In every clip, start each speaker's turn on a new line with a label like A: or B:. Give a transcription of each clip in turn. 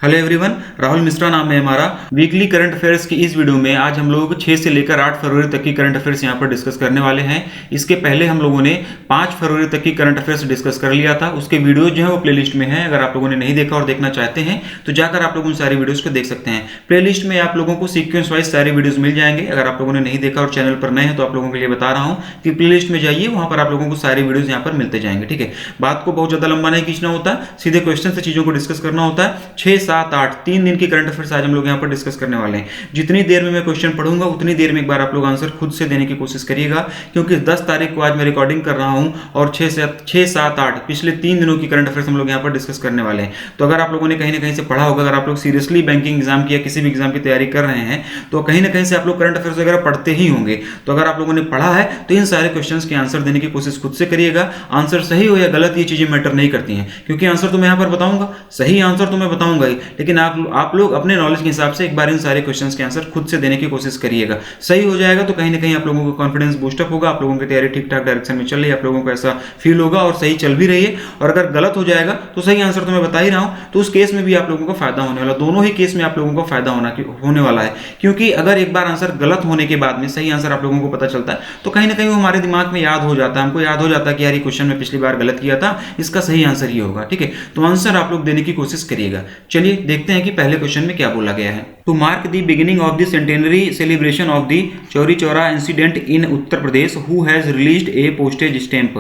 A: Hello everyone, Rahul Mishra नाम है हमारा। वीकली करंट अफेयर्स की इस वीडियो में आज हम लोग 6 से लेकर 8 फरवरी तक की करंट अफेयर्स यहाँ पर डिस्कस करने वाले हैं। इसके पहले हम लोगों ने 5 फरवरी तक की करंट अफेयर्स डिस्कस कर लिया था। उसके वीडियो जो है वो प्लेलिस्ट में है। अगर आप लोगों ने नहीं देखा और देखना चाहते हैं तो जाकर आप लोग उन सारी वीडियोज को देख सकते हैं। प्लेलिस्ट में आप लोगों को सीक्वेंस वाइज सारी वीडियोज मिल जाएंगे। अगर आप लोगों ने नहीं देखा और चैनल पर नए हैं तो आप लोगों के लिए बता रहा हूँ कि प्लेलिस्ट में जाइए, वहां पर आप लोगों को सारी वीडियोज यहाँ पर मिलते जाएंगे। ठीक है, बात को बहुत ज्यादा लंबा नहीं खींचना होता, सीधे क्वेश्चन से चीजों को डिस्कस करना होता है। 6, 7, 8 3 दिन की करंट अफेयर्स आज हम लोग यहाँ पर डिस्कस करने वाले हैं। जितनी देर में मैं क्वेश्चन पढ़ूंगा उतनी देर में एक बार आप लोग आंसर खुद से देने की कोशिश करिएगा, क्योंकि 10 तारीख को आज मैं रिकॉर्डिंग कर रहा हूं और 6, 7, 8 पिछले 3 दिनों की करंट अफेयर्स हम लोग यहाँ पर डिस्कस करने वाले हैं। तो अगर आप लोगों ने कहीं ना कहीं से पढ़ा होगा, अगर आप लोग सीरियसली बैंकिंग एग्जाम की या किसी भी एग्जाम की तैयारी कर रहे हैं तो कहीं ना कहीं से आप लोग करंट अफेयर्स वगैरह पढ़ते ही होंगे। तो अगर आप लोगों ने पढ़ा है तो इन सारे क्वेश्चंस के आंसर देने की कोशिश खुद से करिएगा। आंसर सही हो या गलत ये चीजें मैटर नहीं करती हैं, क्योंकि आंसर तो मैं यहाँ पर बताऊंगा, सही आंसर तो मैं बताऊंगा ही, लेकिन आप लोग अपने नॉलेज के हिसाब से एक बार इन सारे क्वेश्चंस के आंसर खुद से देने की कोशिश करिएगा। सही हो जाएगा तो कहीं ना कहीं आप लोगों को कॉन्फिडेंस बूस्टअप होगा, आप लोगों की तैयारी ठीक ठाक डायरेक्शन में चल रही है, आप लोगों को ऐसा फील होगा और सही चल भी रही है। और अगर गलत हो जाएगा तो सही आंसर तो मैं बता ही रहा हूं, तो उस केस में भी आप लोगों को फायदा होने वाला, दोनों ही केस में आप लोगों को फायदा होने वाला है। क्योंकि अगर एक बार आंसर गलत होने के बाद में सही आंसर आप लोगों को पता चलता है तो कहीं ना कहीं वो हमारे दिमाग में याद हो जाता है, हमको याद हो जाता है कि यार ये क्वेश्चन में पिछली बार गलत किया था, इसका सही आंसर ये होगा। ठीक है, तो आंसर आप लोग देने की कोशिश करिएगा। चलिए देखते हैं कि पहले क्वेश्चन में क्या बोला गया है। To mark the beginning of the centenary celebration of the Chauri Chaura incident in Uttar Pradesh, who has released a postage stamp.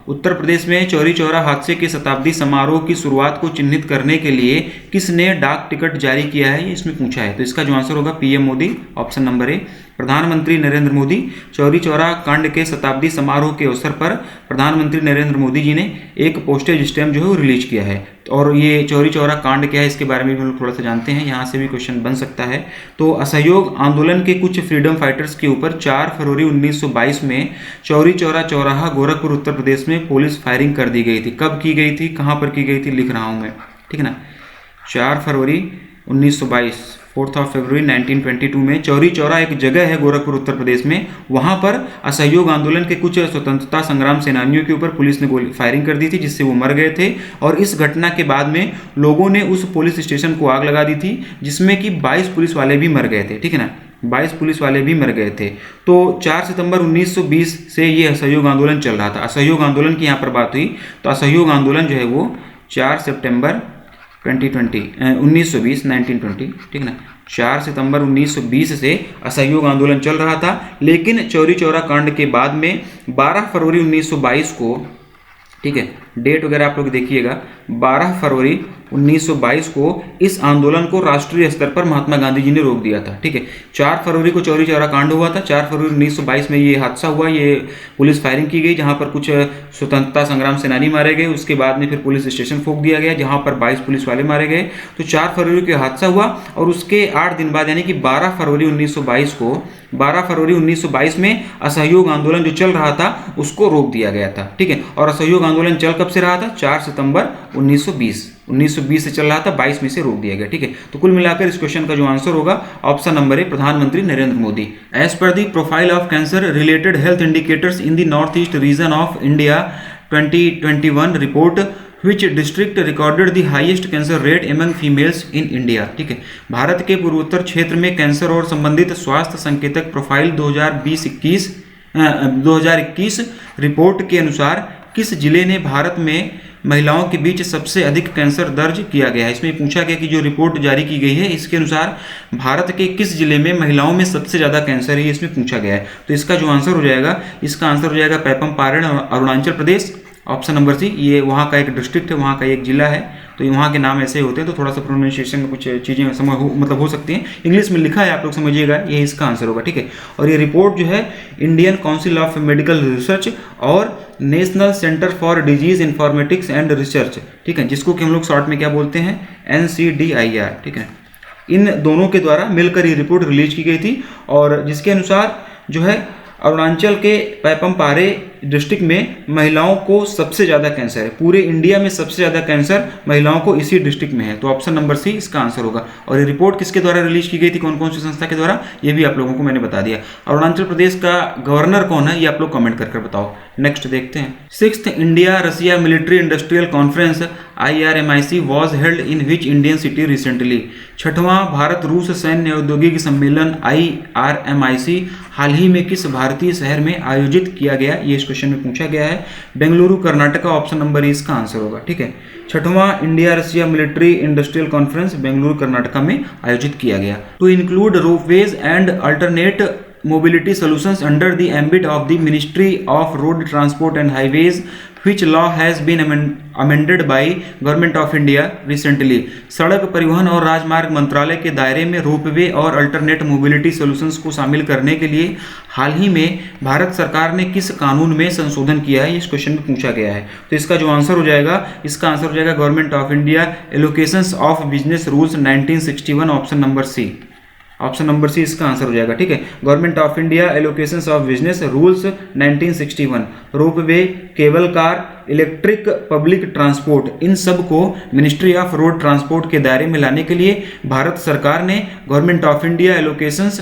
A: Uttar Pradesh में चौरी चौरा हादसे के शताब्दी समारोह की शुरुआत को चिन्हित करने के लिए किसने डाक टिकट जारी किया है, ये इसमें पूछा है। तो इसका जो आंसर होगा PM Modi, option number A. प्रधानमंत्री नरेंद्र मोदी चौरी चौरा कांड के शताब्दी समारोह के अवसर पर प्रधानमंत्री नरेंद्र मोदी जी ने एक पोस्टेज स्टैंप जो है वो रिलीज किया है। और ये चौरी चौरा कांड क्या है इसके बारे में भी हम लोग थोड़ा सा जानते हैं, यहाँ से भी क्वेश्चन बन सकता है। तो असहयोग आंदोलन के कुछ फ्रीडम फाइटर्स के ऊपर 4 फरवरी 1922 में चौरी चौरा चौराहा गोरखपुर उत्तर प्रदेश में पुलिस फायरिंग कर दी गई थी। कब की गई थी, कहाँ पर की गई थी, लिख रहा हूँ मैं, ठीक है ना। 4 फरवरी 1922, 4 फरवरी 1922 में चौरी चौरा एक जगह है गोरखपुर उत्तर प्रदेश में, वहां पर असहयोग आंदोलन के कुछ स्वतंत्रता संग्राम सेनानियों के ऊपर पुलिस ने गोली फायरिंग कर दी थी, जिससे वो मर गए थे। और इस घटना के बाद में लोगों ने उस पुलिस स्टेशन को आग लगा दी थी, जिसमें कि 22 पुलिस वाले भी मर गए थे। ठीक है ना, 22 पुलिस वाले भी मर गए थे। तो 4 सितंबर 1920 से ये असहयोग आंदोलन चल रहा था। असहयोग आंदोलन की यहाँ पर बात हुई तो असहयोग आंदोलन जो है वो 4 सितंबर 1920, ठीक है ना, 4 सितंबर 1920 से असहयोग आंदोलन चल रहा था। लेकिन चौरी चौरा कांड के बाद में 12 फरवरी 1922 को, ठीक है, डेट वगैरह आप लोग देखिएगा, 12 फरवरी 1922 को इस आंदोलन को राष्ट्रीय स्तर पर महात्मा गांधी जी ने रोक दिया था। ठीक है, 4 फरवरी को चौरी चौरा कांड हुआ था, 4 फरवरी 1922 में ये हादसा हुआ, ये पुलिस फायरिंग की गई जहां पर कुछ स्वतंत्रता संग्राम सेनानी मारे गए। उसके बाद में फिर पुलिस स्टेशन फूंक दिया गया जहां पर 22 पुलिस वाले मारे गए। तो 4 फरवरी को हादसा हुआ और उसके 8 दिन बाद यानी कि 12 फरवरी 1922 में असहयोग आंदोलन जो चल रहा था उसको रोक दिया गया था। ठीक है, और असहयोग आंदोलन चल कब से रहा था, 4 सितंबर 1920 से चल रहा था, 22 में से रोक दिया गया। ठीक है, तो कुल मिलाकर इस क्वेश्चन का जो आंसर होगा ऑप्शन नंबर ए, प्रधानमंत्री Narendra Modi. As per the profile of cancer related health indicators in the North East region of India 2021 report, Which district recorded the highest cancer rate among females in India? ठीक है, भारत के पूर्वोत्तर क्षेत्र में cancer और संबंधित स्वास्थ्य संकेतक प्रोफाइल 2021 रिपोर्ट के अनुसार किस जिले ने भारत में महिलाओं के बीच सबसे अधिक कैंसर दर्ज किया गया है। इसमें पूछा गया कि जो रिपोर्ट जारी की गई है इसके अनुसार भारत के किस जिले में महिलाओं में सबसे ज़्यादा कैंसर है, इसमें पूछा गया है। तो इसका जो आंसर हो जाएगा, इसका आंसर हो जाएगा पैपम पारण, अरुणाचल प्रदेश, ऑप्शन नंबर सी। ये वहाँ का एक डिस्ट्रिक्ट है, वहाँ का एक जिला है, तो वहाँ के नाम ऐसे होते हैं, तो थोड़ा सा प्रोनाउंसिएशन में कुछ चीज़ें हो सकती हैं। इंग्लिश में लिखा है, आप लोग समझिएगा, ये इसका आंसर होगा। ठीक है, और ये रिपोर्ट जो है Indian council of medical research और national centre for disease informatics and research, ठीक है, जिसको कि हम लोग शॉर्ट में क्या बोलते हैं, NCDIR, ठीक है, इन दोनों के द्वारा मिलकर ये रिपोर्ट रिलीज की गई थी। और जिसके अनुसार जो है अरुणाचल के पैपम पारे डिस्ट्रिक्ट में महिलाओं को सबसे ज़्यादा कैंसर है, पूरे इंडिया में सबसे ज़्यादा कैंसर महिलाओं को इसी डिस्ट्रिक्ट में है। तो ऑप्शन नंबर सी इसका आंसर होगा। और ये रिपोर्ट किसके द्वारा रिलीज की गई थी, कौन कौन सी संस्था के द्वारा, ये भी आप लोगों को मैंने बता दिया। अरुणाचल प्रदेश का गवर्नर कौन है, ये आप लोग कमेंट करके बताओ। नेक्स्ट देखते हैं। 6th India Russia military industrial conference IRMIC was held in which Indian city recently. छठवां भारत रूस सैन्य औद्योगिक सम्मेलन IRMIC हाल ही में किस भारतीय शहर में आयोजित किया गया, ये इस क्वेश्चन में पूछा गया है। Bengaluru Karnataka, option number A इसका आंसर होगा। ठीक है, छठवां India Russia military industrial conference Bengaluru Karnataka में आयोजित किया गया। To include ropeways and alternate mobility solutions under the ambit of the Ministry of Road Transport and Highways, which law has been amended by Government of India recently। सड़क परिवहन और राजमार्ग मंत्रालय के दायरे में रोपवे और अल्टरनेट मोबिलिटी सॉल्यूशंस को शामिल करने के लिए हाल ही में भारत सरकार ने किस कानून में संशोधन किया है, इस क्वेश्चन में पूछा गया है। तो इसका जो आंसर हो जाएगा, इसका आंसर हो जाएगा government of India allocations of business rules 1961, option number C. Option number C इसका आंसर हो जाएगा। ठीक है, government of India allocations of business rules 1961, ropeway, cable car, electric public transport, इन सब को मिनिस्ट्री ऑफ रोड ट्रांसपोर्ट के दायरे में लाने के लिए भारत सरकार ने government of India allocations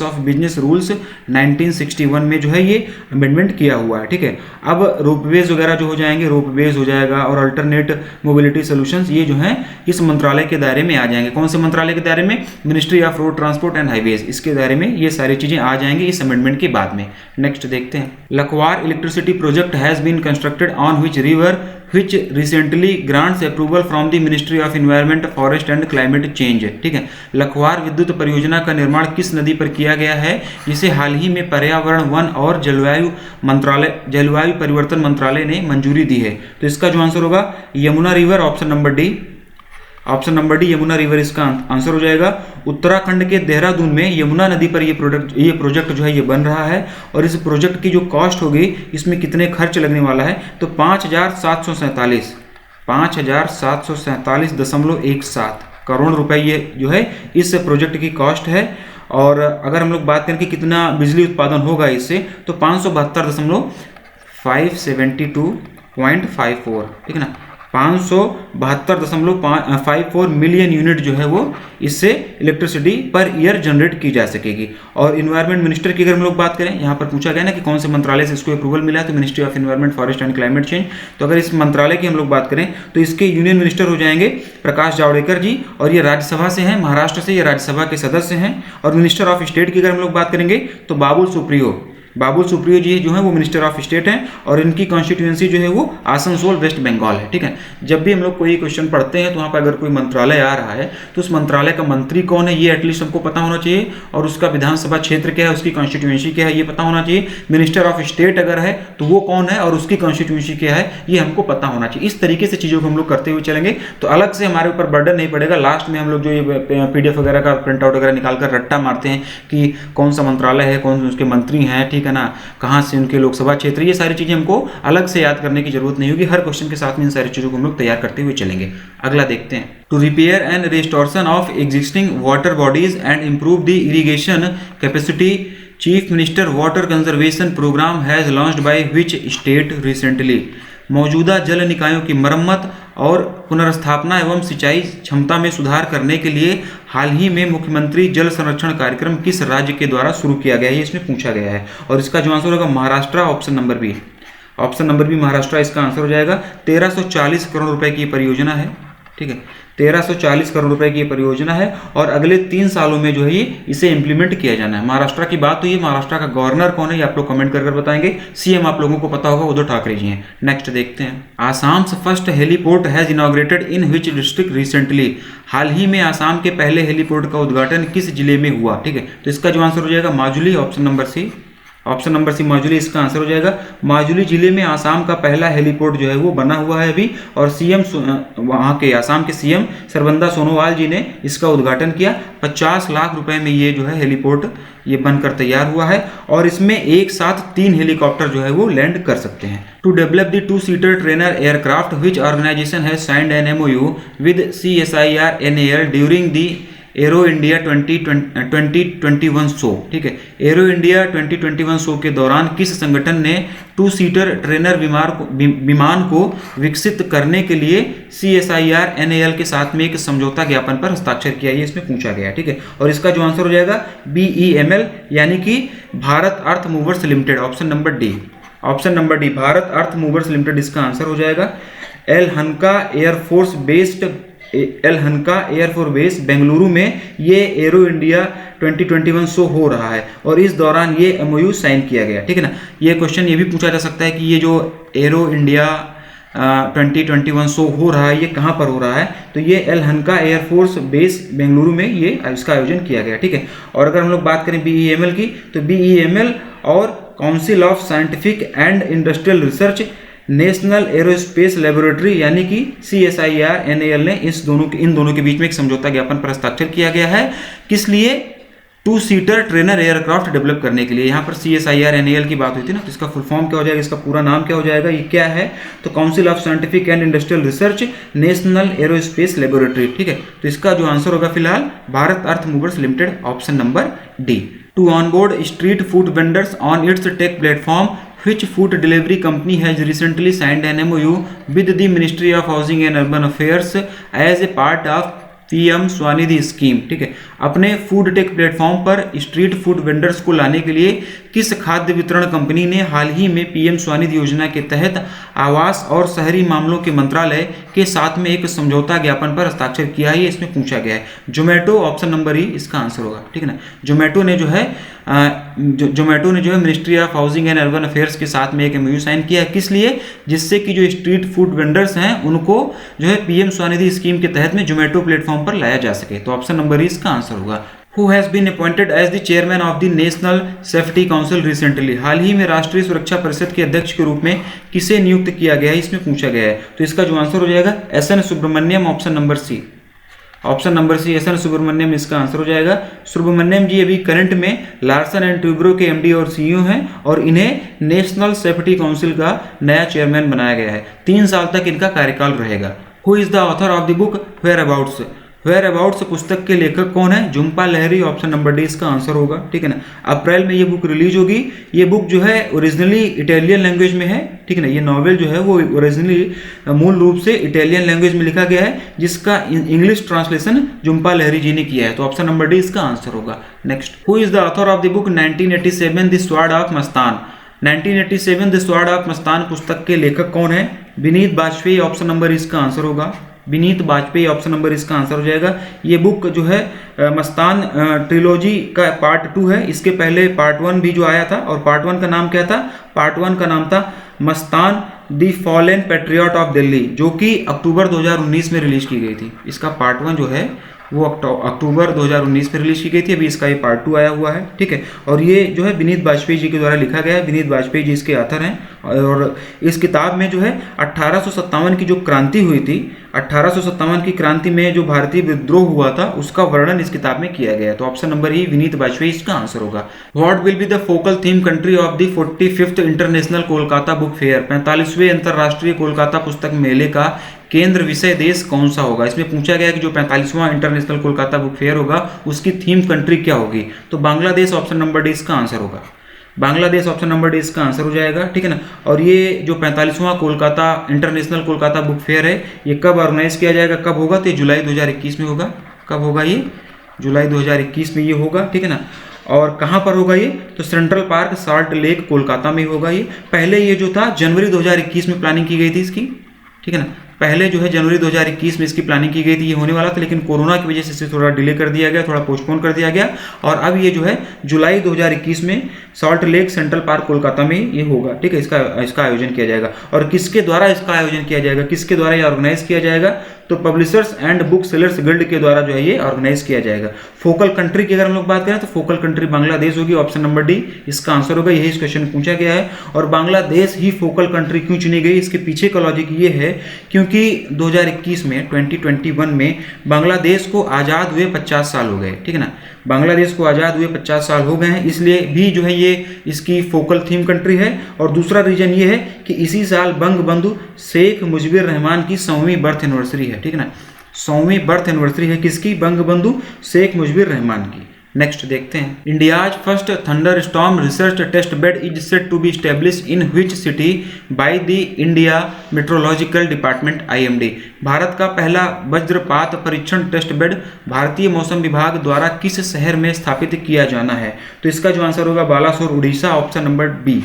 A: of business rules 1961 में जो है ये अमेंडमेंट किया हुआ है। ठीक है, अब रोपवेज वगैरह जो हो जाएंगे, रोपवेज हो जाएगा और अल्टरनेट मोबिलिटी सोल्यूशंस, ये जो है इस मंत्रालय के दायरे में आ जाएंगे। कौन से मंत्रालय के दायरे में, ministry of road transport and highways, इसके दायरे में ये सारी चीजें आ जाएंगी इस अमेंडमेंट के बाद में। नेक्स्ट देखते हैं। Lakhwar electricity project has been constructed on which river which recently grants approval from the Ministry of Environment, Forest and Climate Change। ठीक है, लखवार विद्युत परियोजना का निर्माण किस नदी पर किया गया है, जिसे हाल ही में पर्यावरण, वन और जलवायु परिवर्तन मंत्रालय ने मंजूरी दी है। तो इसका जो आंसर होगा Yamuna river, option number D. Option number D Yamuna river इसका आंसर हो जाएगा। उत्तराखंड के देहरादून में यमुना नदी पर ये प्रोजेक्ट जो है ये बन रहा है। और इस प्रोजेक्ट की जो कॉस्ट होगी, इसमें कितने खर्च लगने वाला है, तो 5,747.17 करोड़ रुपए ये जो है इस प्रोजेक्ट की कॉस्ट है। और अगर हम लोग बात करें कि कितना बिजली उत्पादन होगा इससे, तो 572.54, ठीक है ना, 572.54 मिलियन यूनिट जो है वो इससे इलेक्ट्रिसिटी पर ईयर जनरेट की जा सकेगी। और इन्वायरमेंट मिनिस्टर की अगर हम लोग बात करें, यहाँ पर पूछा गया ना कि कौन से मंत्रालय से इसको अप्रूवल मिला है, तो ministry of environment, forest and climate change. तो अगर इस मंत्रालय की हम लोग बात करें तो इसके यूनियन मिनिस्टर हो जाएंगे प्रकाश जावड़ेकर जी, और ये राज्यसभा से हैं, महाराष्ट्र से ये राज्यसभा के सदस्य हैं। और मिनिस्टर ऑफ स्टेट की अगर हम लोग बात करेंगे तो बाबुल सुप्रियो जी जो है वो मिनिस्टर ऑफ स्टेट हैं, और इनकी कॉन्स्टिट्यूएंसी जो है वो आसनसोल वेस्ट बंगाल है। ठीक है, जब भी हम लोग कोई क्वेश्चन पढ़ते हैं तो वहाँ पर अगर कोई मंत्रालय आ रहा है तो उस मंत्रालय का मंत्री कौन है ये एटलीस्ट हमको पता होना चाहिए, और उसका विधानसभा क्षेत्र क्या है, उसकी कॉन्स्टिट्यूएंसी क्या है ये पता होना चाहिए। मिनिस्टर ऑफ स्टेट अगर है तो वो कौन है और उसकी कॉन्स्टिट्यूएंसी क्या है ये हमको पता होना चाहिए। इस तरीके से चीज़ों को हम लोग करते हुए चलेंगे तो अलग से हमारे ऊपर बर्डन नहीं पड़ेगा। लास्ट में हम लोग जो ये PDF वगैरह का प्रिंट आउट वगैरह निकाल कर रट्टा मारते हैं कि कौन सा मंत्रालय है, कौन उसके मंत्री हैं, ठीक है ना, कहाँ से उनके लोकसभा क्षेत्र, ये सारी चीजें हमको अलग से याद करने की जरूरत नहीं होगी। हर क्वेश्चन के साथ में इन सारी चीजों को हम लोग तैयार करते हुए चलेंगे। अगला देखते हैं। To repair and restoration of existing water bodies and improve the irrigation capacity, chief minister water conservation programme has launched by which state recently. मौजूदा जल निकायों की मरम्मत और पुनर्स्थापना एवं सिंचाई क्षमता में सुधार करने के लिए हाल ही में मुख्यमंत्री जल संरक्षण कार्यक्रम किस राज्य के द्वारा शुरू किया गया है, ये इसमें पूछा गया है। और इसका जो आंसर होगा Maharashtra, option number B. Option number B Maharashtra इसका आंसर हो जाएगा। 1340 करोड़ रुपए की परियोजना है। ठीक है, 1340 करोड़ रुपए की परियोजना है, और अगले 3 सालों में जो है ये इसे इंप्लीमेंट किया जाना है। महाराष्ट्र की बात हुई है, महाराष्ट्र का गवर्नर कौन है ये आप लोग कमेंट कर बताएंगे। CM आप लोगों को पता होगा, उद्धव ठाकरे जी हैं। नेक्स्ट देखते हैं। Assam's first heliport has inaugurated in which district recently. हाल ही में आसाम के पहले हेलीपोर्ट का उद्घाटन किस जिले में हुआ। ठीक है, तो इसका जो आंसर हो जाएगा Majuli, option number C. Option number C Majuli इसका आंसर हो जाएगा। माजुली जिले में आसाम का पहला हेलीपोर्ट जो है वो बना हुआ है अभी, और CM वहाँ के आसाम के CM सर्बानंद सोनोवाल जी ने इसका उद्घाटन किया। 50 लाख रुपए में ये जो है हेलीपोर्ट ये बनकर तैयार हुआ है, और इसमें एक साथ 3 हेलीकॉप्टर जो है वो लैंड कर सकते हैं। To develop the two seater trainer aircraft which organisation has signed an MOU with CSIR NAL during the aero India 2021 show. ठीक है, एरो इंडिया 2021 शो के दौरान किस संगठन ने 2 सीटर ट्रेनर विमान को विकसित करने के लिए CSIR NAL के साथ में एक समझौता ज्ञापन पर हस्ताक्षर किया, ये इसमें पूछा गया है। ठीक है, और इसका जो आंसर हो जाएगा BEML यानी कि Bharat earth movers limited, option number D. Option number D Bharat earth movers limited इसका आंसर हो जाएगा। एलहनका एयरफोर्स बेस बेंगलुरु में ये एरो इंडिया 2021 शो हो रहा है और इस दौरान ये MOU साइन किया गया। ठीक है ना, ये क्वेश्चन ये भी पूछा जा सकता है कि ये जो एरो इंडिया 2021 शो हो रहा है ये कहाँ पर हो रहा है, तो ये एलहनका एयरफोर्स बेस बेंगलुरु में ये इसका आयोजन किया गया। ठीक है, और अगर हम लोग बात करें BEML की, तो BEML और council of scientific and industrial research national aerospace laboratory यानी कि CSIR NAL ने इन दोनों के बीच में एक समझौता ज्ञापन पर हस्ताक्षर किया गया है। किस लिए? 2 सीटर ट्रेनर एयरक्राफ्ट डेवलप करने के लिए। यहाँ पर CSIR NAL की बात हुई थी ना, तो इसका फुल फॉर्म क्या हो जाएगा, इसका पूरा नाम क्या हो जाएगा, ये क्या है, तो council of scientific and industrial research national aerospace laboratory. ठीक है, तो इसका जो आंसर होगा फिलहाल Bharat earth movers limited, option number D. To onboard street food vendors on its tech platform which food delivery company has recently signed an MOU with the Ministry of Housing and Urban Affairs as a part of PM Svanidhi scheme. ठीक है, अपने food take platform पर street food vendors को लाने के लिए किस खाद्य वितरण कंपनी ने हाल ही में PM स्वनिधि योजना के तहत आवास और शहरी मामलों के मंत्रालय के साथ में एक समझौता ज्ञापन पर हस्ताक्षर किया है, ये इसमें पूछा गया है। जोमेटो, ऑप्शन नंबर ई इसका आंसर होगा। ठीक है ना, जोमेटो ने जो है ministry of housing and urban affairs के साथ में एक MOU साइन किया है। किस लिए? जिससे कि जो स्ट्रीट फूड वेंडर्स हैं उनको जो है PM स्वनिधि स्कीम के तहत में जोमेटो प्लेटफॉर्म पर लाया जा सके, तो ऑप्शन नंबर ई इसका आंसर होगा। Who has been appointed as the chairman of the National Safety Council recently? हाल ही में राष्ट्रीय सुरक्षा परिषद के अध्यक्ष के रूप में किसे नियुक्त किया गया है, इसमें पूछा गया है, तो इसका जो आंसर हो जाएगा SN Subrahmanyam, option number C. Option number C SN Subrahmanyam इसका आंसर हो जाएगा। सुब्रमण्यम जी अभी करंट में लार्सन एंड ट्यूब्रो के MD और CEO हैं और इन्हें नेशनल सेफ्टी काउंसिल का नया चेयरमैन बनाया गया है। 3 साल तक इनका कार्यकाल रहेगा। Who is the author of the book Whereabouts पुस्तक के लेखक कौन है? Jhumpa Lahiri, option number D इसका आंसर होगा। ठीक है ना, अप्रैल में ये बुक रिलीज होगी। ये बुक जो है ओरिजिनली इटालियन लैंग्वेज में है। ठीक है ना, ये नॉवेल जो है वो ओरिजिनली मूल रूप से इटालियन लैंग्वेज में लिखा गया है, जिसका इंग्लिश ट्रांसलेशन झुम्पा लाहिरी जी ने किया है, तो ऑप्शन नंबर डी इसका आंसर होगा। Next, who is the author of the book 1987 the sword of Mastan? 1987 the sword of Mastan पुस्तक के लेखक कौन है? विनीत बाजपेयी, ऑप्शन नंबर इसका आंसर होगा। विनीत बाजपेयी, ऑप्शन नंबर इसका आंसर हो जाएगा। ये बुक जो है मस्तान ट्रिलॉजी का पार्ट 2 है। इसके पहले पार्ट 1 भी जो आया था, और पार्ट 1 का नाम क्या था? पार्ट 1 का नाम था Mastan the fallen patriot of Delhi, जो कि अक्टूबर 2019 में रिलीज की गई थी। इसका पार्ट 1 जो है वो अक्टूबर 2019 में रिलीज की गई थी। अभी इसका ये पार्ट 2 आया हुआ है। ठीक है, और ये जो है विनीत बाजपेयी जी के द्वारा लिखा गया है। विनीत बाजपेयी जी इसके ऑथर हैं और इस किताब में जो है 1857 की जो क्रांति हुई थी, 1857 की क्रांति में जो भारतीय विद्रोह हुआ था उसका वर्णन इस किताब में किया गया है, तो option number E Vineet Bajpai इसका आंसर होगा। What will be the focal theme country of the 45th international Kolkata book fair? 45वें अंतरराष्ट्रीय कोलकाता पुस्तक मेले का केंद्र विषय देश कौन सा होगा? इसमें पूछा गया कि जो 45वां इंटरनेशनल कोलकाता बुक फेयर होगा उसकी थीम कंट्री क्या होगी, तो बांग्लादेश, ऑप्शन नंबर डी इसका आंसर होगा। बांग्लादेश, ऑप्शन नंबर डी इसका आंसर हो जाएगा। ठीक है ना, और ये जो 45वां Kolkata international Kolkata book fair है ये कब ऑर्गेनाइज किया जाएगा, कब होगा? तो जुलाई 2021 में होगा। कब होगा ये? जुलाई 2021 में ये होगा। ठीक है ना, और कहाँ पर होगा ये? तो central park salt lake Kolkata में होगा ये। पहले ये जो था जनवरी 2021 में प्लानिंग की गई थी इसकी। ठीक है ना, पहले जो है जनवरी 2021 में इसकी प्लानिंग की गई थी, ये होने वाला था, लेकिन कोरोना की वजह से इसे थोड़ा डिले कर दिया गया, थोड़ा पोस्टपोन कर दिया गया, और अब ये जो है जुलाई 2021 में salt lake central park Kolkata में ये होगा। ठीक है, इसका आयोजन किया जाएगा। और किसके द्वारा इसका आयोजन किया जाएगा, किसके द्वारा ये ऑर्गेनाइज किया जाएगा? तो publishers and book sellers guild के द्वारा जो है ये ऑर्गेनाइज किया जाएगा। फोकल कंट्री की अगर हम लोग बात करें तो फोकल कंट्री बांग्लादेश होगी, ऑप्शन नंबर डी इसका आंसर होगा। यही इस क्वेश्चन में पूछा गया है। और बांग्लादेश ही फोकल कंट्री क्यों चुनी गई, इसके पीछे का लॉजिक ये है क्योंकि 2021 में 2021 में बांग्लादेश को आज़ाद हुए 50 साल हो गए। ठीक है ना, बांग्लादेश को आज़ाद हुए 50 साल हो गए हैं, इसलिए भी जो है ये इसकी फोकल थीम कंट्री है। और दूसरा रीजन ये है कि इसी साल बंगबंधु शेख मुजीबुर रहमान की 100वीं बर्थ एनिवर्सरी है। ठीक है ना, 100वीं बर्थ एनिवर्सरी है किसकी? बंगबंधु शेख मुजीबुर रहमान की। नेक्स्ट देखते हैं, India's first thunder storm research test bed is set to be establish in which city by the India meteorological department IMD। Bharat का पहला वज्रपात परीक्षण टेस्ट बेड भारतीय मौसम विभाग द्वारा किस शहर में स्थापित किया जाना है? तो इसका जो आंसर होगा Balasore Orissa, option number B.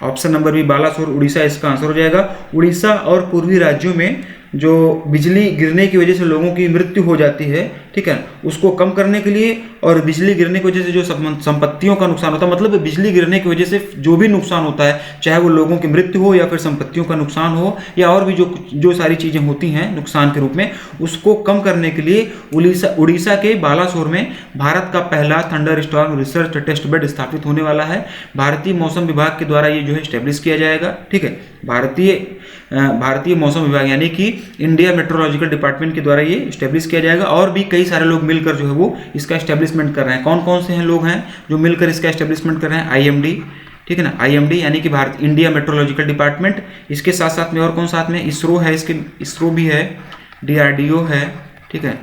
A: Option number B Balasore Orissa इसका आंसर हो जाएगा। उड़ीसा और पूर्वी राज्यों में जो बिजली गिरने की वजह से लोगों की मृत्यु हो जाती है, ठीक है, उसको कम करने के लिए और बिजली गिरने की वजह से जो संपत्तियों का नुकसान होता है, मतलब बिजली गिरने की वजह से जो भी नुकसान होता है, चाहे वो लोगों की मृत्यु हो या फिर संपत्तियों का नुकसान हो या और भी जो सारी चीज़ें होती हैं नुकसान के रूप में, उसको कम करने के लिए उड़ीसा के बालासोर में भारत का पहला thunder storm research test bed स्थापित होने वाला है। भारतीय मौसम विभाग के द्वारा ये जो है स्टेब्लिश किया जाएगा, ठीक है। भारतीय मौसम विभाग यानी कि इंडिया मेट्रोलॉजिकल डिपार्टमेंट के द्वारा ये स्टेब्लिश किया जाएगा और भी कई सारे लोग मिलकर जो है वो इसका एस्टेब्लिशमेंट कर रहे हैं। कौन कौन से हैं लोग हैं जो मिलकर इसका एस्टेब्लिशमेंट कर रहे हैं? IMD, ठीक है ना, IMD यानी कि भारत इंडिया मेट्रोलॉजिकल डिपार्टमेंट। इसके साथ साथ में और कौन साथ में? इसरो है, इसके इसरो भी है, DRDO है, ठीक है,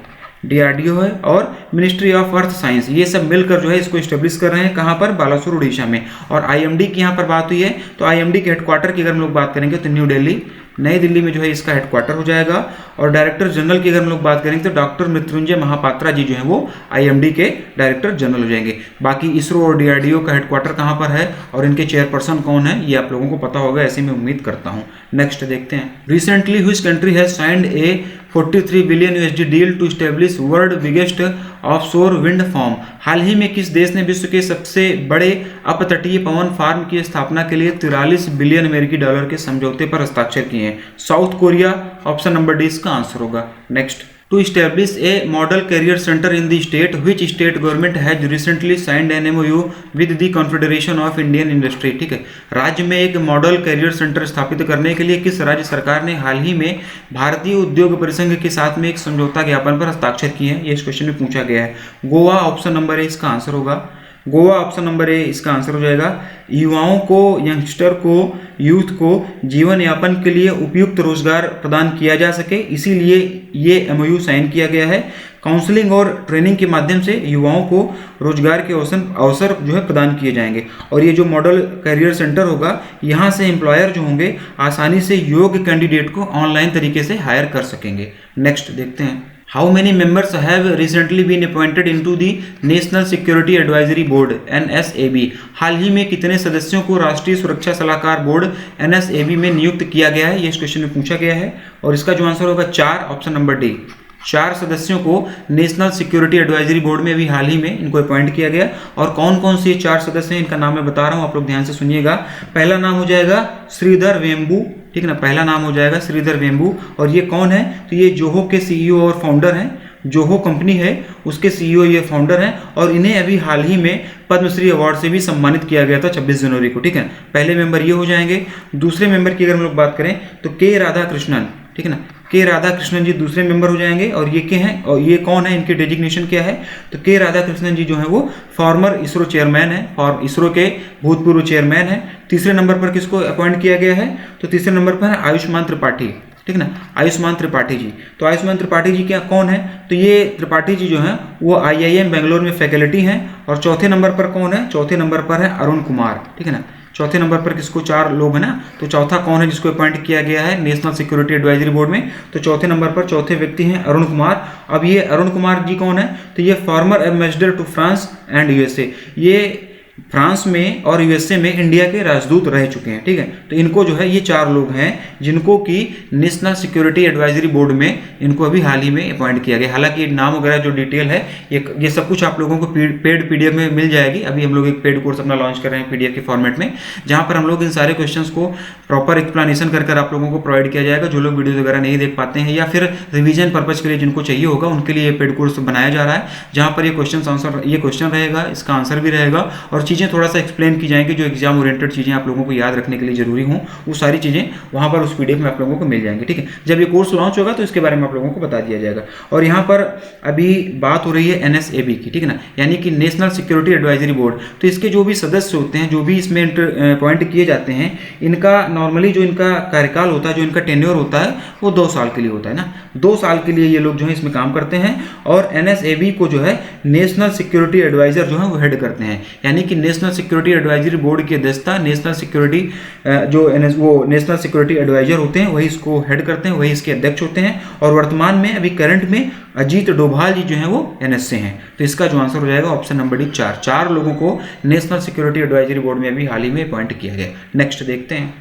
A: DRDO है और मिनिस्ट्री ऑफ अर्थ साइंस, ये सब मिलकर जो है इसको स्टेब्लिश कर रहे हैं। कहाँ पर? बालासोर उड़ीसा में। और IMD की यहाँ पर बात हुई है तो IMD के हेडक्वार्टर की अगर हम लोग बात करेंगे तो न्यू दिल्ली, नई दिल्ली में जो है इसका हेडक्वार्टर हो जाएगा। और डायरेक्टर जनरल की अगर हम लोग बात करेंगे तो डॉक्टर मृत्युंजय महापात्रा जी जो है वो IMD के डायरेक्टर जनरल हो जाएंगे। बाकी इसरो और DRDO का हेडक्वार्टर कहाँ पर है और इनके चेयरपर्सन कौन है ये आप लोगों को पता होगा, ऐसे मैं उम्मीद करता हूँ। नेक्स्ट देखते हैं, recently which country has signed a 43 billion USD deal to establish world biggest offshore wind farm. हाल ही में किस देश ने विश्व के सबसे बड़े अपतटीय पवन फार्म की स्थापना के लिए 43 बिलियन अमेरिकी डॉलर के समझौते पर हस्ताक्षर किए हैं? South Korea, option number D इसका आंसर होगा। Next, to establish a model career centre in the state which state government has recently signed an MOU with the confederation of Indian industry, ठीक है। राज्य में एक मॉडल कैरियर सेंटर स्थापित करने के लिए किस राज्य सरकार ने हाल ही में भारतीय उद्योग परिसंघ के साथ में एक समझौता ज्ञापन पर हस्ताक्षर किए हैं? ये इस क्वेश्चन में पूछा गया है। गोवा, ऑप्शन नंबर ए इसका आंसर होगा। गोवा, ऑप्शन नंबर ए इसका आंसर हो जाएगा। युवाओं को, यंगस्टर को, यूथ को जीवन यापन के लिए उपयुक्त रोजगार प्रदान किया जा सके, इसीलिए ये MOU साइन किया गया है। काउंसलिंग और ट्रेनिंग के माध्यम से युवाओं को रोजगार के अवसर जो है प्रदान किए जाएंगे। और ये जो मॉडल कैरियर सेंटर होगा, यहाँ से एम्प्लॉयर जो होंगे आसानी से योग्य कैंडिडेट को ऑनलाइन तरीके से हायर कर सकेंगे। नेक्स्ट देखते हैं, how many members have recently been appointed into the national security advisory board NSAB। हाल ही में कितने सदस्यों को राष्ट्रीय सुरक्षा सलाहकार बोर्ड NSAB में नियुक्त किया गया है? ये इस क्वेश्चन में पूछा गया है और इसका जो आंसर होगा 4, ऑप्शन नंबर डी। 4 सदस्यों को नेशनल सिक्योरिटी एडवाइजरी बोर्ड में अभी हाल ही में इनको अपॉइंट किया गया। और कौन कौन से 4 सदस्य हैं इनका नाम मैं बता रहा हूँ, आप लोग ध्यान से सुनिएगा। पहला नाम हो जाएगा श्रीधर वेम्बू, ठीक है ना, पहला नाम हो जाएगा श्रीधर वेम्बू। और ये कौन है? तो ये जोहो के CEO और फाउंडर हैं। जोहो कंपनी है उसके CEO ये फाउंडर हैं और इन्हें अभी हाल ही में पद्मश्री अवार्ड से भी सम्मानित किया गया था 26 जनवरी को, ठीक है। पहले मेंबर ये हो जाएंगे। दूसरे मेंबर की अगर हम लोग बात करें तो के राधाकृष्णन, ठीक है ना, के राधाकृष्णन जी दूसरे मेंबर हो जाएंगे। और ये क्या हैं और ये कौन है, इनके डेजिग्नेशन क्या है? तो के राधाकृष्णन जी जो है वो फॉर्मर इसरो चेयरमैन है और इसरो के भूतपूर्व चेयरमैन है। तीसरे नंबर पर किसको अपॉइंट किया गया है? तो तीसरे नंबर पर है आयुष्मान त्रिपाठी, ठीक है ना, आयुष्मान त्रिपाठी जी। तो आयुष्मान त्रिपाठी जी क्या कौन है? तो ये त्रिपाठी जी जो है वो IIM बेंगलोर में फैकल्टी हैं। और चौथे नंबर पर कौन है? चौथे नंबर पर है अरुण कुमार, ठीक है ना। चौथे नंबर पर किसको? 4 लोग हैं ना, तो चौथा कौन है जिसको अपॉइंट किया गया है नेशनल सिक्योरिटी एडवाइजरी बोर्ड में? तो चौथे नंबर पर चौथे व्यक्ति हैं अरुण कुमार। अब ये अरुण कुमार जी कौन है? तो ये former ambassador to France and USA, ये फ्रांस में और USA में इंडिया के राजदूत रह चुके हैं, ठीक है। तो इनको जो है ये 4 लोग हैं जिनको कि नेशनल सिक्योरिटी एडवाइजरी बोर्ड में इनको अभी हाल ही में अपॉइंट किया गया। हालांकि नाम वगैरह जो डिटेल है ये सब कुछ आप लोगों को पेड PDF में मिल जाएगी। अभी हम लोग एक पेड कोर्स अपना लॉन्च कर रहे हैं PDF के फॉर्मेट में, जहाँ पर हम लोग इन सारे क्वेश्चंस को प्रॉपर एक्सप्लेनेशन कर आप लोगों को प्रोवाइड किया जाएगा। जो लोग वीडियोज वगैरह नहीं देख पाते हैं या फिर रिविजन पर्पज के लिए जिनको चाहिए होगा उनके लिए पेड कोर्स बनाया जा रहा है, जहाँ पर ये क्वेश्चन रहेगा, इसका आंसर भी रहेगा और चीज़ें थोड़ा सा एक्सप्लेन की जाएंगी, जो एग्जाम ओरिएंटेड चीज़ें आप लोगों को याद रखने के लिए जरूरी हों, वो सारी चीज़ें वहाँ पर उस PDF में आप लोगों को मिल जाएंगी। ठीक है, जब ये कोर्स लॉन्च होगा तो इसके बारे में आप लोगों को बता दिया जाएगा। और यहाँ पर अभी बात हो रही है NSAB की, ठीक है ना, यानी कि नेशनल सिक्योरिटी एडवाइजरी बोर्ड। तो इसके जो भी सदस्य होते हैं, जो भी इसमें अपॉइंट किए जाते हैं, इनका नॉर्मली जो इनका कार्यकाल होता है, जो इनका टेन्योर होता है, वो 2 साल के लिए होता है ना। 2 साल के लिए ये लोग जो है इसमें काम करते हैं। और NSAB को जो है नेशनल सिक्योरिटी एडवाइजर जो है वो हेड करते हैं, यानी कि नेशनल सिक्योरिटी एडवाइजरी बोर्ड की अध्यक्षता नेशनल सिक्योरिटी वो नेशनल सिक्योरिटी एडवाइजर होते हैं, वही इसको हेड करते हैं, वही इसके अध्यक्ष होते हैं। और वर्तमान में अभी करंट में अजीत डोभाल जी जो हैं वो NS से हैं। तो इसका जो आंसर हो जाएगा ऑप्शन नंबर डी 4 लोगों को नेशनल सिक्योरिटी एडवाइजरी बोर्ड में अभी हाल ही में अपॉइंट किया गया। नेक्स्ट देखते हैं,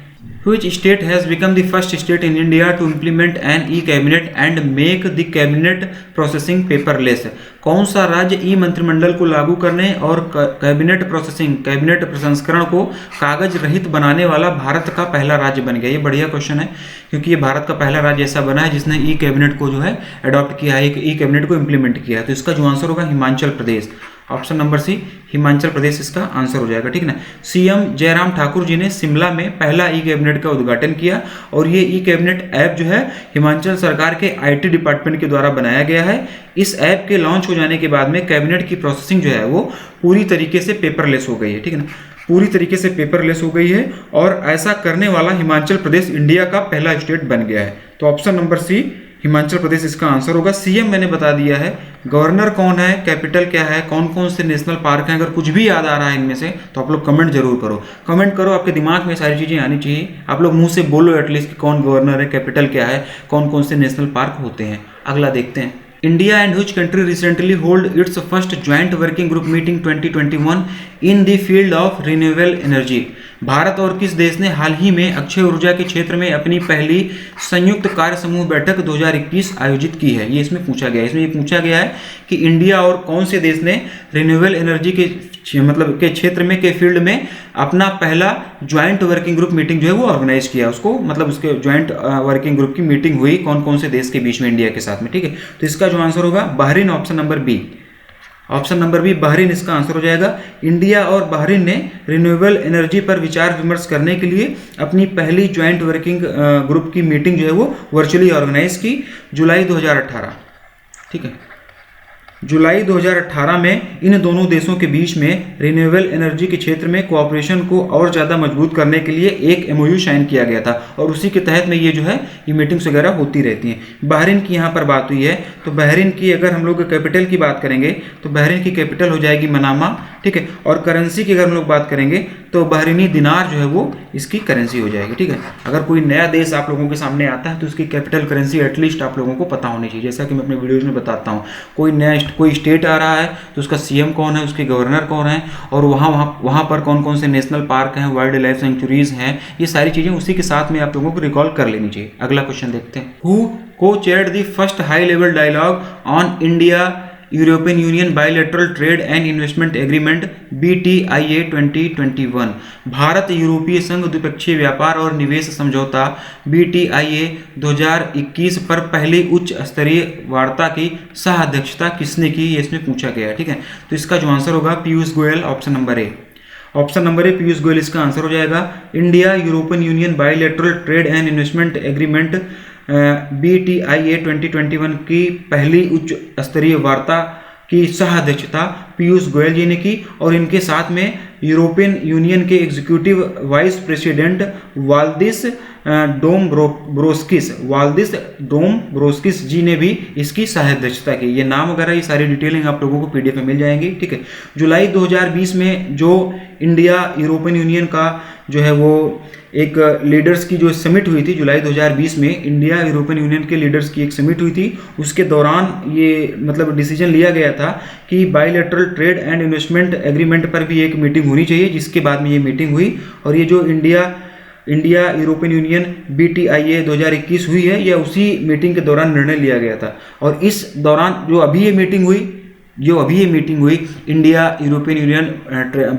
A: Which state has become the first state in India to implement an e-cabinet and make the cabinet processing paperless? कौन सा राज्य ई मंत्रिमंडल को लागू करने और कैबिनेट प्रोसेसिंग, कैबिनेट प्रसंस्करण को कागज रहित बनाने वाला भारत का पहला राज्य बन गया? ये बढ़िया क्वेश्चन है, क्योंकि ये भारत का पहला राज्य ऐसा बना है जिसने ई कैबिनेट को जो है अडॉप्ट किया है, ई कैबिनेट को इम्प्लीमेंट किया है। तो इसका जो आंसर होगा हिमाचल प्रदेश, ऑप्शन नंबर सी हिमाचल प्रदेश इसका आंसर हो जाएगा। ठीक है ना। CM जयराम ठाकुर जी ने शिमला में पहला ई कैबिनेट का उद्घाटन किया और ये ई कैबिनेट ऐप जो है हिमाचल सरकार के IT डिपार्टमेंट के द्वारा बनाया गया है। इस ऐप के लॉन्च हो जाने के बाद में कैबिनेट की प्रोसेसिंग जो है वो पूरी तरीके से पेपरलेस हो गई है। ठीक है ना, पूरी तरीके से पेपरलेस हो गई है और ऐसा करने वाला हिमाचल प्रदेश इंडिया का पहला स्टेट बन गया है। तो ऑप्शन नंबर सी हिमाचल प्रदेश इसका आंसर होगा। CM मैंने बता दिया है, गवर्नर कौन है, कैपिटल क्या है, कौन कौन से नेशनल पार्क हैं, अगर कुछ भी याद आ रहा है इनमें से तो आप लोग कमेंट जरूर करो। कमेंट करो, आपके दिमाग में सारी चीज़ें आनी चाहिए, आप लोग मुंह से बोलो एटलीस्ट कि कौन गवर्नर है, कैपिटल क्या है, कौन कौन से नेशनल पार्क होते हैं। अगला देखते हैं, India and which country recently hold its first joint working group meeting 2021 in the field of renewable energy? Bharat और किस देश ने हाल ही में अक्षय ऊर्जा के क्षेत्र में अपनी पहली संयुक्त कार्य समूह बैठक 2021 आयोजित की है? ये इसमें पूछा गया है। इसमें ये पूछा गया है कि इंडिया और कौन से देश ने रिन्यूएबल एनर्जी के के क्षेत्र में के फील्ड में अपना पहला ज्वाइंट वर्किंग ग्रुप मीटिंग जो है वो ऑर्गेनाइज किया। उसको मतलब उसके ज्वाइंट वर्किंग ग्रुप की मीटिंग हुई कौन कौन से देश के बीच में, इंडिया के साथ में। ठीक है, तो इसका जो आंसर होगा Bahrain, option number B. Option number B Bahrain इसका आंसर हो जाएगा। इंडिया और बहरीन ने रिन्यूएबल एनर्जी पर विचार विमर्श करने के लिए अपनी पहली ज्वाइंट वर्किंग ग्रुप की मीटिंग जो है वो वर्चुअली ऑर्गेनाइज की जुलाई 2018। ठीक है, जुलाई 2018 में इन दोनों देशों के बीच में रिन्यूएबल एनर्जी के क्षेत्र में कोऑपरेशन को और ज़्यादा मजबूत करने के लिए एक MOU साइन किया गया था और उसी के तहत में ये जो है ये मीटिंग्स वगैरह होती रहती हैं। बहरीन की यहाँ पर बात हुई है, तो बहरीन की अगर हम लोग कैपिटल की बात करेंगे तो बहरीन की कैपिटल हो जाएगी मनामा। ठीक है, और करेंसी की अगर हम लोग बात करेंगे तो बहरीनी दिनार जो है वो इसकी करेंसी हो जाएगी। ठीक है, अगर कोई नया देश आप लोगों के सामने आता है तो उसकी कैपिटल करेंसी एटलीस्ट आप लोगों को पता होनी चाहिए। जैसा कि मैं अपने वीडियोज़ में बताता हूँ, कोई स्टेट आ रहा है तो उसका CM कौन है, उसके गवर्नर कौन है और वहाँ पर कौन कौन से नेशनल पार्क हैं, वाइल्ड लाइफ सेंचुरीज हैं, ये सारी चीज़ें उसी के साथ में आप लोगों को रिकॉल कर लेनी चाहिए। अगला क्वेश्चन देखते हैं, who co-chaired the first high level dialogue on India European Union bilateral trade and investment agreement BTIA 2021? Bharat यूरोपीय संघ द्विपक्षीय व्यापार और निवेश समझौता BTIA 2021 पर पहली उच्च स्तरीय वार्ता की सह अध्यक्षता किसने की? ये इसमें पूछा गया है। ठीक है, तो इसका जो आंसर होगा Piyush Goyal, option number A. Option number A Piyush Goyal इसका आंसर हो जाएगा। India European Union bilateral trade and investment agreement BTIA 2021 की पहली उच्च स्तरीय वार्ता की सह अध्यक्षता पीयूष गोयल जी ने की और इनके साथ में यूरोपियन यूनियन के एग्जीक्यूटिव वाइस प्रेसिडेंट वाल्दिस डोम्ब्रोस्किस जी ने भी इसकी सह अध्यक्षता की। ये नाम वगैरह ये सारी डिटेलिंग आप लोगों को PDF में मिल जाएंगी। ठीक है, जुलाई 2020 में जो इंडिया यूरोपियन यूनियन का जो है वो एक लीडर्स की जो समिट हुई थी, जुलाई 2020 में इंडिया यूरोपियन यूनियन के लीडर्स की एक समिट हुई थी, उसके दौरान ये मतलब डिसीजन लिया गया था कि bilateral trade and investment agreement पर भी एक मीटिंग होनी चाहिए, जिसके बाद में ये मीटिंग हुई और ये जो इंडिया यूरोपियन यूनियन BTIA 2021 हुई है, यह उसी मीटिंग के दौरान निर्णय लिया गया था। और इस दौरान जो अभी ये मीटिंग हुई India European Union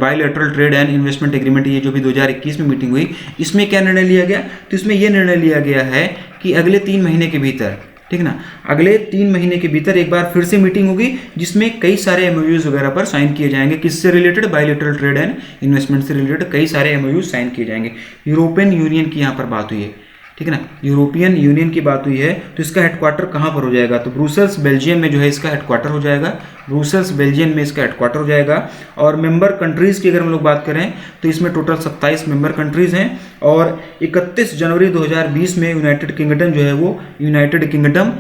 A: bilateral trade and investment agreement, ये जो भी 2021 में मीटिंग हुई, इसमें क्या निर्णय लिया गया? तो इसमें यह निर्णय लिया गया है कि अगले 3 महीने के भीतर ठीक है ना। अगले 3 महीने के भीतर एक बार फिर से मीटिंग होगी जिसमें कई सारे एमओयूज वगैरह पर साइन किए जाएंगे। किससे related? Bilateral trade and investment से रिलेटेड कई सारे एमओयूज साइन किए जाएंगे। यूरोपियन यूनियन की यहाँ पर बात हुई है, ठीक है ना, यूरोपियन यूनियन की बात हुई है, तो इसका हेडक्वार्टर कहाँ पर हो जाएगा? तो ब्रुसेल्स बेल्जियम में जो है इसका हेडक्वार्टर हो जाएगा, ब्रुसेल्स बेल्जियम में इसका हेडक्वार्टर हो जाएगा। और मेंबर कंट्रीज़ की अगर हम लोग बात करें तो इसमें टोटल 27 मेंबर कंट्रीज़ हैं। और 31 जनवरी 2020 में यूनाइटेड किंगडम जो है वो यूनाइटेड किंगडम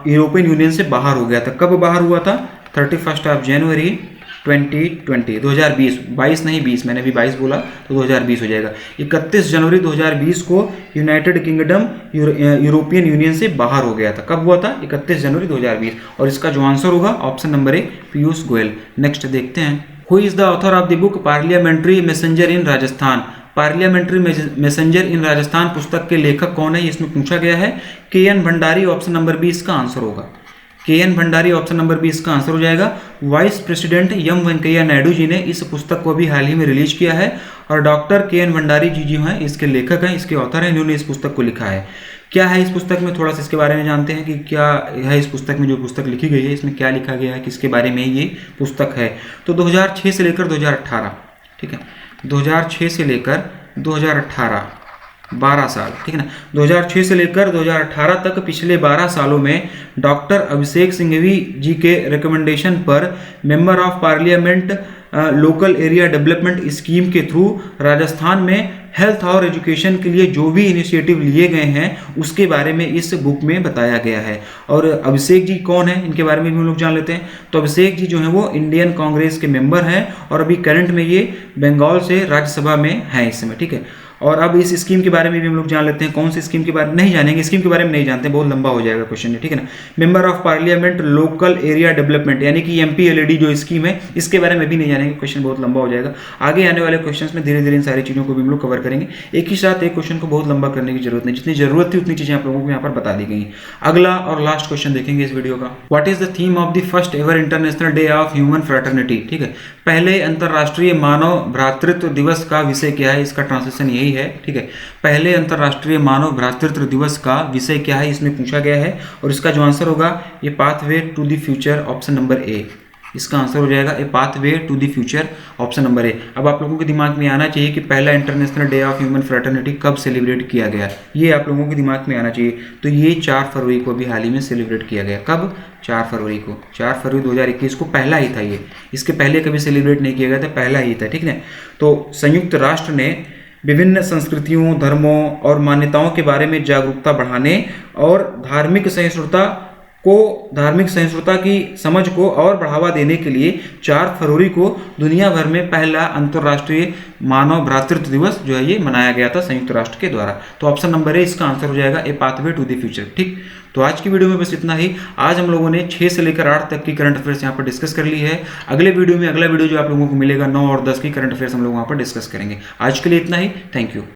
A: यूरोपियन यूनियन से बाहर हो गया था। कब बाहर हुआ था? 31 जनवरी 2020, 2020, 22 नहीं 20, मैंने अभी 22 बोला तो 2020 हो जाएगा। 31 जनवरी 2020 को यूनाइटेड किंगडम यूरोपियन यूनियन से बाहर हो गया था। कब हुआ था? 31 जनवरी 2020। और इसका जो आंसर होगा option number A, Piyush Goyal. Next देखते हैं, who is the author of the book parliamentary messenger in Rajasthan? Parliamentary messenger in Rajasthan पुस्तक के लेखक कौन है, इसमें पूछा गया है। K N. Bhandari, option number B इसका आंसर होगा। K N. Bhandari, option number B इसका आंसर हो जाएगा। Vice president M Venkaiah Naidu ji ने इस पुस्तक को भी हाल ही में रिलीज किया है और डॉक्टर के.एन. भंडारी जी जो हैं इसके लेखक हैं, इसके ऑथर हैं, इन्होंने इस पुस्तक को लिखा है। क्या है इस पुस्तक में, थोड़ा सा इसके बारे में जानते हैं कि क्या है इस पुस्तक में। जो पुस्तक लिखी गई है इसमें क्या लिखा गया है, किसके बारे में ये पुस्तक है। तो 2006 से लेकर 2018, ठीक है, 2006 से लेकर 2018, 12 साल, ठीक है ना, 2006 से लेकर 2018 तक पिछले 12 सालों में डॉक्टर अभिषेक सिंघवी जी के रिकमेंडेशन पर member of parliament local area development scheme के थ्रू राजस्थान में हेल्थ और एजुकेशन के लिए जो भी इनिशिएटिव लिए गए हैं उसके बारे में इस बुक में बताया गया है। और अभिषेक जी कौन है, इनके बारे में भी हम लोग जान लेते हैं। तो अभिषेक जी जो हैं वो इंडियन कांग्रेस के मेंबर हैं और अभी करंट में ये बंगाल से राज्यसभा में हैं इस समय, ठीक है। और अब इस स्कीम के बारे में भी हम लोग जान लेते हैं। कौन सी स्कीम के बारे में नहीं जानेंगे, स्कीम के बारे में नहीं जानते, बहुत लंबा हो जाएगा क्वेश्चन, ठीक है ना। Member of parliament local area development यानी कि MPLAD जो स्कीम है इसके बारे में भी नहीं जानेंगे, क्वेश्चन बहुत लंबा हो जाएगा। आगे आने वाले क्वेश्चन में धीरे धीरे इन सारी चीज़ों को भी हम लोग कवर करेंगे। एक ही साथ एक क्वेश्चन को बहुत लंबा करने की जरूरत नहीं, जितनी जरूरत थी उतनी चीजें आप लोगों को यहाँ पर बता दी गई। अगला और लास्ट क्वेश्चन देखेंगे इस वीडियो का। What is the theme of the first ever international day of human fraternity? ठीक है, पहले अंतर्राष्ट्रीय मानव भ्रातृत्व दिवस का विषय क्या है? इसका ट्रांसलेशन यही है, ठीक है। पहले अंतर्राष्ट्रीय मानव भ्रातृत्व दिवस का विषय क्या है, इसमें पूछा गया है। और इसका जो आंसर होगा ये pathway to the future, option number A इसका आंसर हो जाएगा। A pathway to the future, option number A. अब आप लोगों के दिमाग में आना चाहिए कि पहला international day of human fraternity कब सेलिब्रेट किया गया, ये आप लोगों के दिमाग में आना चाहिए। तो ये 4 फरवरी को भी हाल ही में सेलिब्रेट किया गया। कब? 4 फरवरी को, 4 फरवरी 2021 को पहला ही था ये, इसके पहले कभी सेलिब्रेट नहीं किया गया था, पहला ही था, ठीक है। तो संयुक्त राष्ट्र ने विभिन्न संस्कृतियों, धर्मों और मान्यताओं के बारे में जागरूकता बढ़ाने और धार्मिक सहिष्णुता की समझ को और बढ़ावा देने के लिए 4 फरवरी को दुनिया भर में पहला अंतर्राष्ट्रीय मानव भ्रातृत्व दिवस जो है ये मनाया गया था संयुक्त राष्ट्र के द्वारा। तो ऑप्शन नंबर ए इसका आंसर हो जाएगा, A pathway to the future, ठीक। तो आज की वीडियो में बस इतना ही। आज हम लोगों ने 6 से लेकर 8 तक की करंट अफेयर्स यहाँ पर डिस्कस कर ली है। अगले वीडियो में अगला वीडियो जो आप लोगों को मिलेगा 9 और 10 की करंट अफेयर्स हम लोग वहाँ पर डिस्कस करेंगे। आज के लिए इतना ही, थैंक यू।